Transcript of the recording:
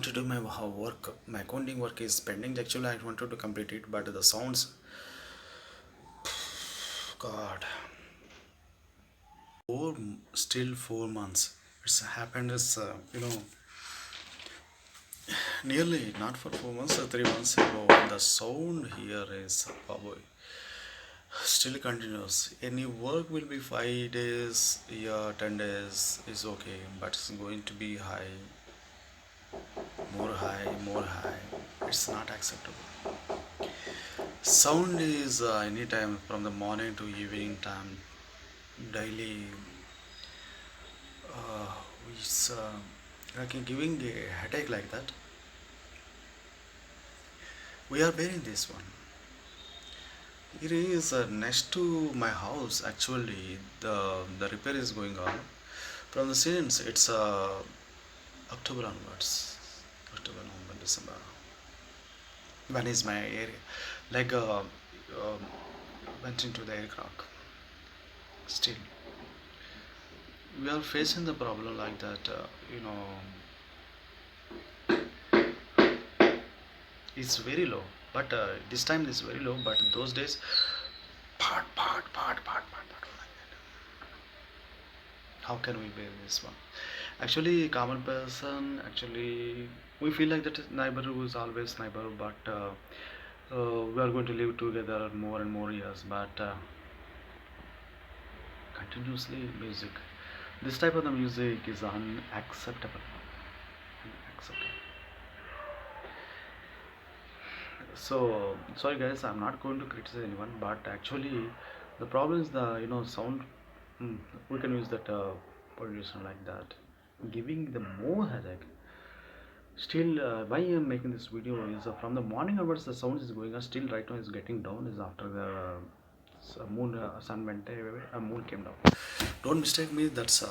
want to do my work. My accounting work is pending. Actually, I wanted to complete it, but the sounds, God, still 4 months. It's happened as nearly not for 4 months, 3 months ago. The sound here is still continuous. Any work will be 5 days, yeah, 10 days is okay, but it's going to be high, more high, more high. It's not acceptable. Sound is anytime from the morning to evening time, daily. It's like giving a headache like that. We are bearing this one. It is next to my house. Actually, the repair is going on. From the since it's October onwards, October, November, December. When is my area? Like went into the air crack. Still, we are facing the problem like that. It's very low, but this time it's very low. But those days, part. How can we bear this one? Actually, common person. Actually, we feel like that neighbor was always neighbor, but we are going to live together more and more years. But continuously music. This type of the music is unacceptable. Unacceptable. So sorry guys, I'm not going to criticize anyone, but actually the problem is the sound. mm, we can use that pollution like that, giving the more headache. Still, why I'm making this video is from the morning onwards the sound is going on. Still, right now is getting down. Is after the moon sun went away, moon came down. Don't mistake me. That's